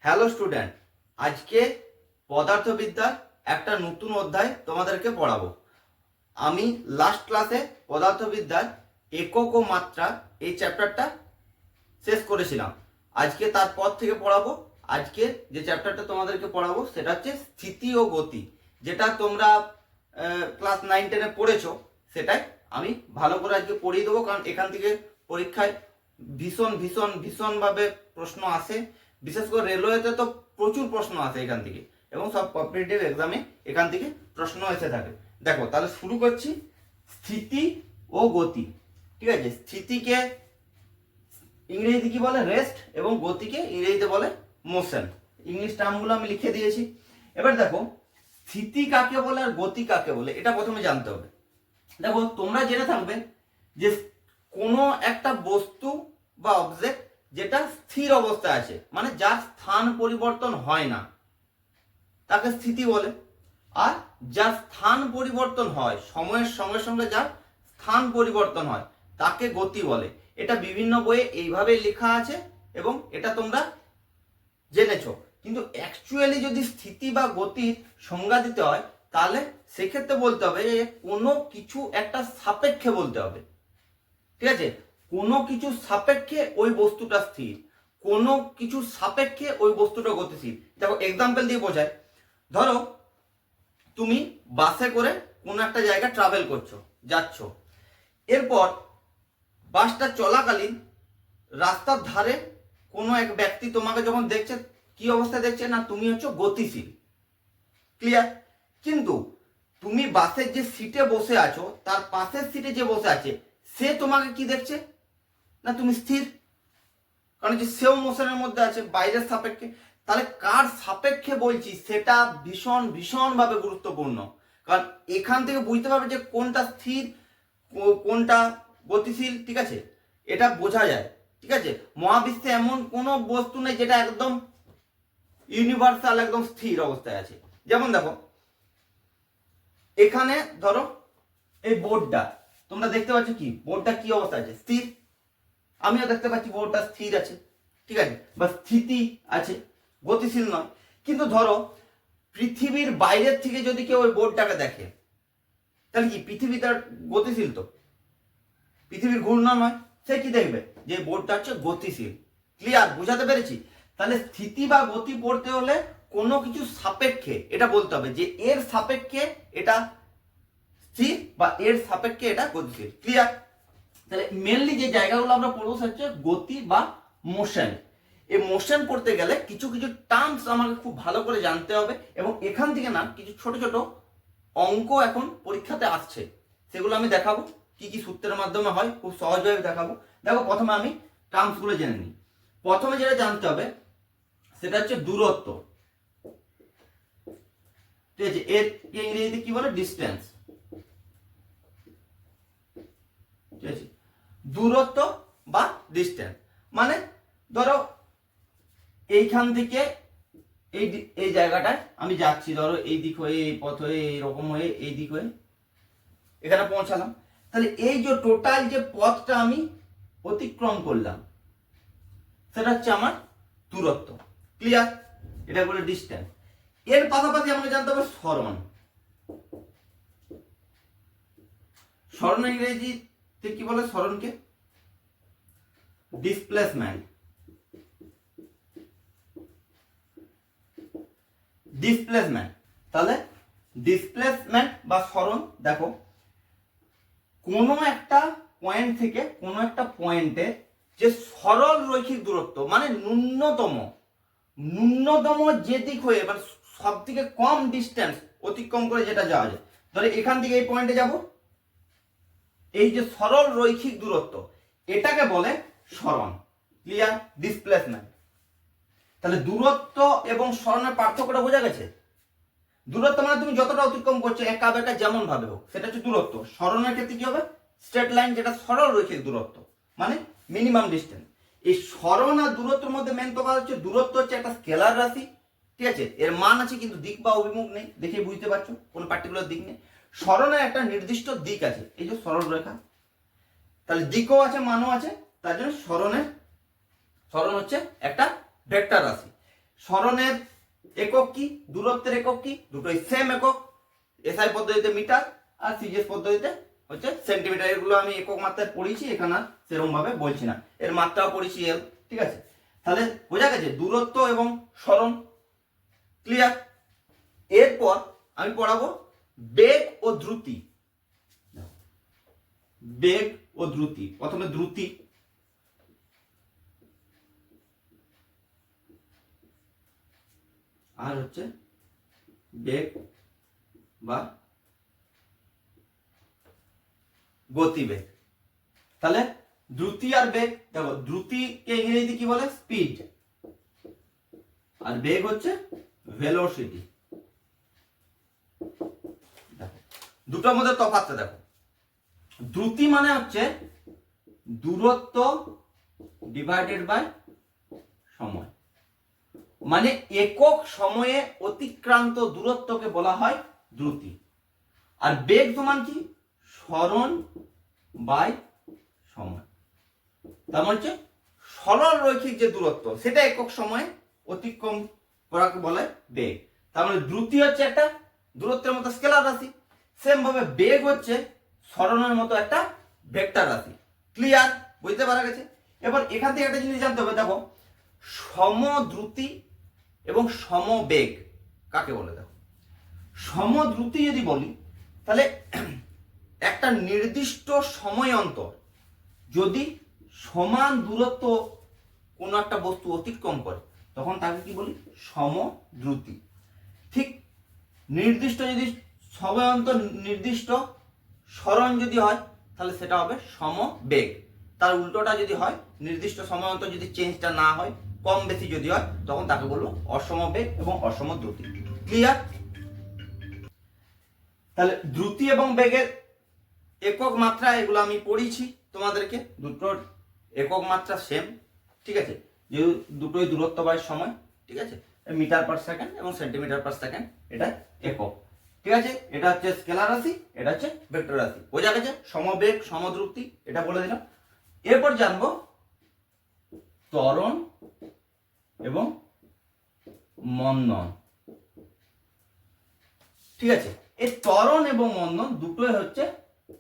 Hello student, আজকে পদার্থবিদ্যার একটা নতুন অধ্যায় তোমাদেরকে পড়াবো। আমি লাস্ট ক্লাসে পদার্থবিদ্যার একক ও মাত্রা এই চ্যাপ্টারটা শেষ করেছিলাম। আজকে তারপর থেকে পড়াবো। আজকে যে চ্যাপ্টারটা তোমাদেরকে পড়াবো সেটা হচ্ছে স্থিতি ও গতি, যেটা তোমরা ক্লাস 9-10-এ পড়েছো। সেটাই আমি ভালো করে আজকে পড়িয়ে দেবো, কারণ এখান থেকে পরীক্ষায় ভীষণ ভীষণ ভীষণভাবে প্রশ্ন আসে। বিশেষ করে রেলওয়েতে তো প্রচুর প্রশ্ন আসে এখান থেকে, এবং সব কম্পিটিটিভ এক্সামে এখান থেকে প্রশ্ন এসে থাকে। দেখো তাহলে শুরু করছি। স্থিতি ও গতি, ঠিক আছে। স্থিতিকে ইংরেজিতে কি বলে? রেস্ট, এবং গতিকে ইংরেজিতে বলে মোশন। ইংলিশ টার্মগুলো আমি লিখে দিয়েছি। এবার দেখো স্থিতি কাকে বলে আর গতি কাকে বলে, এটা প্রথমে জানতে হবে। দেখো তোমরা জেনে থাকবে যে কোনো একটা বস্তু বা অবজেক্ট যেটা স্থির অবস্থায় আছে, মানে যার স্থান পরিবর্তন হয় না, তাকে স্থিতি বলে। আর যার স্থান পরিবর্তন হয়, সময়ের সঙ্গে সঙ্গে যার স্থান পরিবর্তন হয়, তাকে গতি বলে। এটা বিভিন্ন বইয়ে এইভাবে লেখা আছে এবং এটা তোমরা জেনেছো। কিন্তু অ্যাকচুয়ালি যদি স্থিতি বা গতির সংজ্ঞা দিতে হয়, তাহলে সেক্ষেত্রে বলতে হবে যে কোনো কিছু একটা সাপেক্ষে বলতে হবে, ঠিক আছে। কোনো কিছু সাপেক্ষে ওই বস্তুটা স্থির, কোনো কিছু সাপেক্ষে ওই বস্তুটা গতিশীল। দেখো এক্সাম্পল দিয়ে বোঝায়। ধরো তুমি বাসে করে কোনো একটা জায়গা ট্রাভেল করছো, যাচ্ছ। এরপর বাসটা চলাকালীন রাস্তার ধারে কোনো এক ব্যক্তি তোমাকে যখন দেখছে, কি অবস্থায় দেখছে না, তুমি হচ্ছে গতিশীল, ক্লিয়ার। কিন্তু তুমি বাসের যে সিটে বসে আছো, তার পাশের সিটে যে বসে আছে সে তোমাকে কি দেখছে না, তুমি স্থির, কারণ যে সেও মোশনের মধ্যে আছে, বাইরের সাপেক্ষে। তাহলে কার সাপেক্ষে বলছি সেটা ভীষণ ভীষণ ভাবে গুরুত্বপূর্ণ, কারণ এখান থেকে বুঝতে পারবে যে কোনটা স্থির কোনটা গতিশীল, ঠিক আছে। এটা বোঝা যায়, ঠিক আছে। মহাবিশ্বে এমন কোনো বস্তু নেই যেটা একদম ইউনিভার্সাল, একদম স্থির অবস্থায় আছে। যেমন দেখো এখানে ধরো এই বোর্ডটা তোমরা দেখতে পাচ্ছ, কি বোর্ডটা কি অবস্থা আছে? স্থির। আমিও দেখতে পাচ্ছি বোর্ডটা স্থির আছে, ঠিক আছে, বা স্থিতি আছে, গতিশীল নয়। কিন্তু ধরো পৃথিবীর বাইরের থেকে যদি কেউ ওই বোর্ডটাকে দেখে, তাহলে কি পৃথিবীটা গতিশীল? তো পৃথিবীর ঘূর্ণন নয়, সে কি দেখবে যে বোর্ডটা হচ্ছে গতিশীল। ক্লিয়ার? বুঝাতে পেরেছি? তাহলে স্থিতি বা গতি পড়তে হলে কোনো কিছু সাপেক্ষে এটা বলতে হবে যে এর সাপেক্ষে এটা স্থির বা এর সাপেক্ষে এটা গতিশীল। ক্লিয়ার? তাহলে মেনলি যে জায়গাগুলো আমরা পড়বো সেটা হচ্ছে গতি বা মোশন। এই মোশন পড়তে গেলে কিছু কিছু টার্মস আমাকে খুব ভালো করে জানতে হবে, এবং এখান থেকে না কিছু ছোট ছোট অঙ্ক এখন পরীক্ষাতে আসছে, সেগুলো আমি দেখাবো কি কি সূত্রের মাধ্যমে হয়, খুব সহজভাবে দেখাবো। দেখো প্রথমে আমি টার্মস গুলো জেনে নিই। প্রথমে যেটা জানতে হবে সেটা হচ্ছে দূরত্ব, ঠিক আছে। এর ইংরেজিতে কি বলে? ডিস্টেন্স, ঠিক আছে। দূরত্ব বা ডিস্টেন্স মানে ধরো এইখান থেকে এই জায়গাটায় আমি যাচ্ছি, ধরো এই দিক হয়ে, এই পথ হয়ে, এইরকম হয়ে, এই দিক হয়ে এখানে পৌঁছালাম। তাহলে এই যে টোটাল যে পথটা আমি অতিক্রম করলাম সেটা হচ্ছে আমার দূরত্ব। ক্লিয়ার? এটা বলে ডিস্টেন্স। এর পাশাপাশি আমাকে জানতে হবে সরণ। সরণ ইংরেজিতে কি বলে? সরণকে ডিসপ্লেসমেন্ট। ডিসপ্লেসমেন্ট তাহলে ডিসপ্লেসমেন্ট বা সরণ। দেখো কোনো একটা পয়েন্ট থেকে কোনো একটা পয়েন্টে যে সরল রৈখিক দূরত্ব, মানে ন্যূনতম যে দিক হয়ে, মানে সব থেকে কম ডিস্টেন্স অতিক্রম করে যেটা যাওয়া যায়। ধরো এখান থেকে এই পয়েন্টে যাব, এই যে সরল রৈখিক দূরত্ব, এটাকে বলে সরণ। ক্লিয়ার? ডিসপ্লেসমেন্ট। তাহলে দূরত্ব এবং সরণের পার্থক্যটা বোঝা গেছে? দূরত্ব মানে তুমি যতটা অতিক্রম করছো, একা বেকা যেমন ভাবে হোক, সেটা হচ্ছে দূরত্ব। সরণের ক্ষেত্রে কি হবে? স্ট্রেট লাইন, যেটা সরল রৈখিক দূরত্ব, মানে মিনিমাম ডিস্টেন্স। এই সরণ আর দূরত্বের মধ্যে মেন তফাৎ হচ্ছে দূরত্ব হচ্ছে একটা স্কেলার রাশি, ঠিক আছে। এর মান আছে কিন্তু দিক বা অভিমুখ নেই, দেখে বুঝতে পারছো কোন পার্টিকুলার দিক নেই। সরণের একটা নির্দিষ্ট দিক আছে, এই যে সরল রেখা, তাহলে দিকও আছে মানও আছে, তার জন্য সরণ হচ্ছে একটা ভেক্টর রাশি। সরণের একক কি, দূরত্বের একক কি, দুটোই সেম একক। এসআই পদ্ধতিতে মিটার আর সিজিএস পদ্ধতিতে হচ্ছে সেন্টিমিটার। এগুলো আমি একক মাত্রায় পড়েছি, এখানে আর সেরকম ভাবে বলছি না। এর মাত্রাও পড়েছি এল, ঠিক আছে। তাহলে বোঝা গেছে দূরত্ব এবং সরণ, ক্লিয়ার। এরপর আমি পড়াবো বেগ ও দ্রুতি। বেগ ও দ্রুতি, প্রথমে দ্রুতি। আর হচ্ছে বেগ বা গতিবেগ। তাহলে দ্রুতি আর বেগ, দেখো দ্রুতিকে ইংরেজিতে কি বলে, স্পিড, আর বেগ হচ্ছে ভেলোসিটি। দেখো দুটোর মধ্যে তফাৎটা দেখো। দ্রুতি মানে হচ্ছে দূরত্ব ডিভাইডেড বাই সময়, মানে একক সময়ে অতিক্রান্ত দূরত্বকে বলা হয় দ্রুতি। আর বেগ সমান কি, সরণ বাই সময়। তার মানে হচ্ছে সরল রৈখিক যে দূরত্ব সেটা একক সময়ে অতিক্রম করাকে বলে বেগ। তার মানে দ্রুতি হচ্ছে একটা দূরত্বের মতো স্কেলার রাশি, সেম ভাবে বেগ হচ্ছে সরণের মতো একটা ভেক্টর রাশি। ক্লিয়ার, বুঝতে পারা গেছে। এবার এখান থেকে একটা জিনিস জানতে হবে, দেখো সমদ্রুতি এবং সমবেগ কাকে বলে। দেখো সমদ্রুতি যদি বলি, তাহলে একটা নির্দিষ্ট সময় অন্তর যদি সমান দূরত্ব কোনো একটা বস্তু অতিক্রম করে তখন তাকে কি বলি, সমদ্রুতি। ঠিক নির্দিষ্ট যদি সময় অন্তর নির্দিষ্ট সরণ যদি হয় তাহলে সেটা হবে সমবেগ। তার উল্টোটা যদি হয়, নির্দিষ্ট সময় অন্তর যদি চেঞ্জটা না হয়, কম বেশি যদি হয়, তখন তাকে বলবো অসমবেগ এবং অসমদ্রুতি। ক্লিয়ার। তাহলে দ্রুতি এবং বেগের একক মাত্রা এগুলো আমি পড়িয়েছি তোমাদেরকে, দুটোর একক মাত্রা সেম, ঠিক আছে। যেহেতু দুটোই দূরত্ব বাই সময়, ঠিক আছে। মিটার পার সেকেন্ড এবং সেন্টিমিটার পার সেকেন্ড এটা একক, ঠিক আছে। এটা হচ্ছে স্কেলার রাশি, এটা হচ্ছে ভেক্টর রাশি। বোঝা গেছে সমবেগ সমদ্রুতি, এটা বলে দিলাম। এরপর জানবো ত্বরণ এবং মন্দন, ঠিক আছে। এই ত্বরণ এবং মন্দন দুটোই হচ্ছে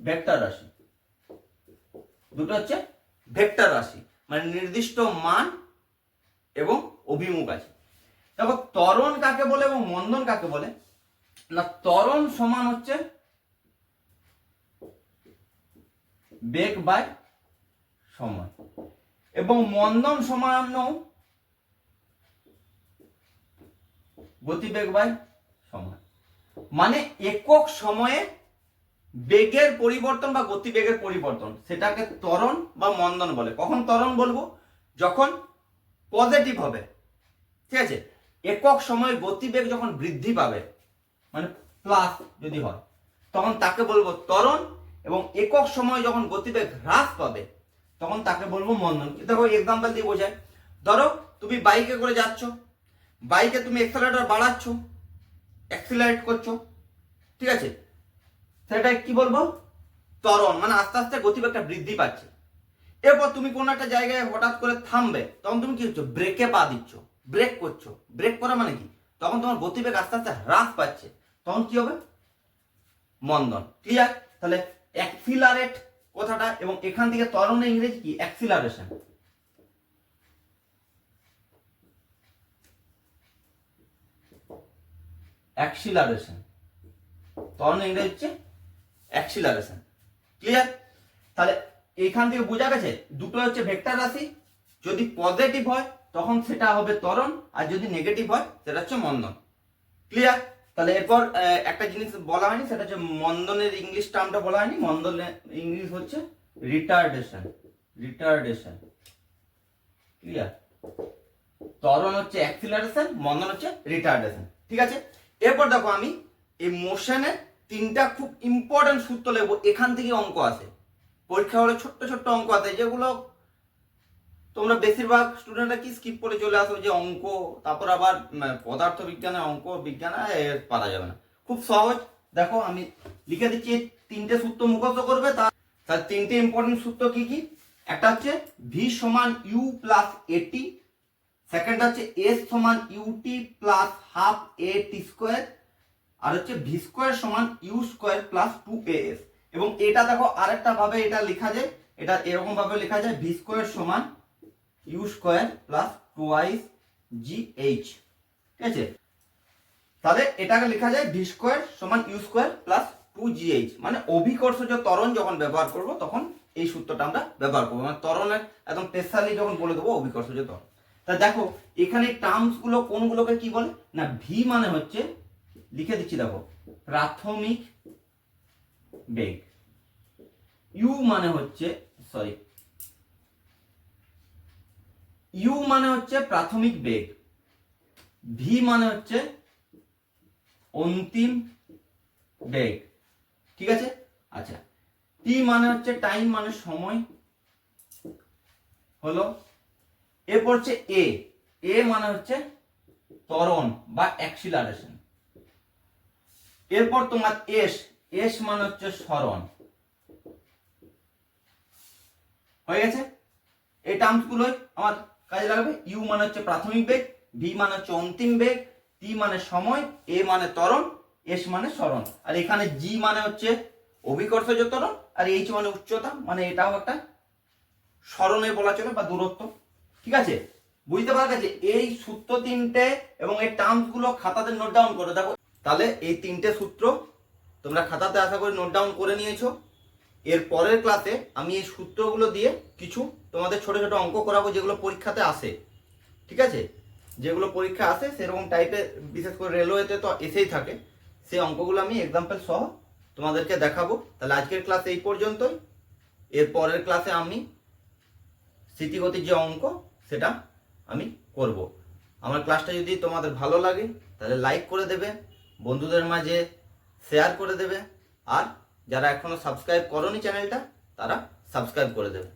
ভেক্টর রাশি, দুটো হচ্ছে ভেক্টর রাশি, মানে নির্দিষ্ট মান এবং অভিমুখ আছে। দেখো ত্বরণ কাকে বলে এবং মন্দন কাকে বলে না, ত্বরণ সমান হচ্ছে বেগ বাই সময় এবং মন্দন সমান গতিবেগ বাই সময়। মানে একক সময়ে বেগের পরিবর্তন বা গতিবেগের পরিবর্তন সেটাকে ত্বরণ বা মন্দন বলে। কখন ত্বরণ বলবো, যখন পজিটিভ হবে, ঠিক আছে। একক সময়ে গতিবেগ যখন বৃদ্ধি পাবে, মানে প্লাস যদি হয়, তখন তাকে বলবো ত্বরণ। এবং একক সময় যখন গতিবেগ হ্রাস পাবে তখন তাকে বলবো মন্দন। দেখো এক্সাম্পল দিয়ে বোঝায়। ধরো তুমি বাইকে করে যাচ্ছ, বাইকে তুমি অ্যাক্সেলারেটর বাড়াচ্ছ, অ্যাক্সিলারেট করছো, ঠিক আছে। সেটা কি বলবো, ত্বরণ, মানে আস্তে আস্তে গতিবেগটা বৃদ্ধি পাচ্ছে। এরপর তুমি কোনো একটা জায়গায় হঠাৎ করে থামবে, তখন তুমি কি হচ্ছ, ব্রেকে পা দিচ্ছ, ব্রেক করছো। ব্রেক করা মানে কি, তখন তোমার গতিবেগ আস্তে আস্তে হ্রাস পাচ্ছে, তখন কি হবে, মন্দন। ক্লিয়ার। তাহলে অ্যাক্সিলারেট কথাটা এবং এখান থেকে ত্বরণের ইংরেজি কি, অ্যাক্সিলারেশন। অ্যাক্সিলারেশন, ত্বরণের ইংরেজি হচ্ছে অ্যাক্সিলারেশন। ক্লিয়ার। তাহলে এখান থেকে বোঝা গেছে দুটো হচ্ছে ভেক্টর রাশি, যদি পজিটিভ হয় তখন সেটা হবে ত্বরণ, আর যদি নেগেটিভ হয় সেটা হচ্ছে মন্দন। ক্লিয়ার। তাহলে এরপর একটা জিনিস বলা হয়নি, সেটা হচ্ছে মন্দনের ইংলিশ টার্মটা বলা হয়নি। মন্দনের ইংলিশ হচ্ছে রিটার্ডেশন, রিটার্ডেশন। ক্লিয়ার। ত্বরণ হচ্ছে অ্যাক্সিলারেশন, মন্দন হচ্ছে রিটার্ডেশন, ঠিক আছে। এরপর দেখো আমি এই মোশনের তিনটা খুব ইম্পর্টেন্ট সূত্র লিখবো, এখান থেকে অঙ্ক আসে পরীক্ষা হলে, ছোট্ট ছোট্ট অঙ্ক আছে যেগুলো তোমরা বেশিরভাগ স্টুডেন্টরা কি স্কিপ করে চলে আসো, যে অঙ্ক, তারপর আবার পদার্থ বিজ্ঞানের অঙ্ক, বিজ্ঞানে পারা যাবে না। খুব সহজ, দেখো আমি লিখে দিচ্ছি, তিনটে সূত্র মুখস্থ করবে। তার তিনটে ইম্পর্টেন্ট সূত্র কি কি, একটা হচ্ছে ভি সমান ইউ প্লাস এটি সেকেন্ডটা হচ্ছে এস সমান ইউটি প্লাস হাফ এ টি স্কোয়ার, আর হচ্ছে ভি স্কোয়ার সমান ইউ স্কোয়ার প্লাস 2as। এবং এটা দেখো আরেকটা ভাবে এটা লেখা যায়, এটা এরকম ভাবে লেখা যায় ভি স্কোয়ার সমান U square plus 2ice gh। ঠিক আছে, তাহলে এটাকে লেখা যায় ভি স্কোয়ার সমান ইউ স্কোয়ার প্লাস 2gh, মানে অভিকর্ষজ ত্বরণ যখন ব্যবহার করব তখন এই সূত্রটা আমরা ব্যবহার করবো, মানে ত্বরণের একদম স্পেশালি যখন বলে দেবো অভিকর্ষজ ত্বরণ। তা দেখো এখানে টার্মস গুলো কোনগুলোকে কি বলে না, ভি মানে হচ্ছে, লিখে দিচ্ছি দেখো, প্রাথমিক বেগ। ইউ মানে হচ্ছে ইউ মানে হচ্ছে প্রাথমিক বেগ, ভি মানে হচ্ছে অন্তিম বেগ। ঠিক আছে, আচ্ছা, টি মানে হচ্ছে টাইম, মানে সময় হলো। এরপর হচ্ছে এ, এ মানে হচ্ছে ত্বরণ বা অ্যাক্সিলারেশন। এরপর তোমার এস, এস মানে হচ্ছে সরণ। হয়ে গেছে, এই টার্মস গুলোই আমার কাজে লাগবে। ইউ মানে হচ্ছে প্রাথমিক বেগ, ভি মানে হচ্ছে অন্তিম বেগ, টি মানে সময়, এ মানে ত্বরণ, এস মানে সরণ। আর এখানে জি মানে হচ্ছে অভিকর্ষজ ত্বরণ, আর এইচ মানে উচ্চতা, মানে এটাও একটা সরণে বলা চলে বা দূরত্ব। ঠিক আছে, বুঝতে পারা গেছে? এই সূত্র তিনটে এবং এই টার্মস গুলো খাতাতে নোট ডাউন করে দেখো। তাহলে এই তিনটে সূত্র তোমরা খাতাতে আশা করি নোট ডাউন করে নিয়েছো। এর পরের ক্লাসে আমি এই সূত্রগুলো দিয়ে কিছু তোমাদের ছোট ছোট অঙ্ক করাবো, যেগুলো পরীক্ষাতে আসে। ঠিক আছে, যেগুলো পরীক্ষা আসে সেরকম টাইপের, বিশেষ করে রেলওয়েতে তো এসেই থাকে, সেই অঙ্কগুলো আমি এক্সাম্পল সহ তোমাদেরকে দেখাবো। তাহলে আজকের ক্লাস এই পর্যন্তই। এর পরের ক্লাসে আমি স্মৃতিগতির যে অঙ্ক সেটা আমি করব। আমার ক্লাসটা যদি তোমাদের ভালো লাগে তাহলে লাইক করে দেবে, বন্ধুদের মাঝে শেয়ার করে দেবে, আর যারা এখনো সাবস্ক্রাইব করোনি চ্যানেলটা তারা সাবস্ক্রাইব করে দেবে।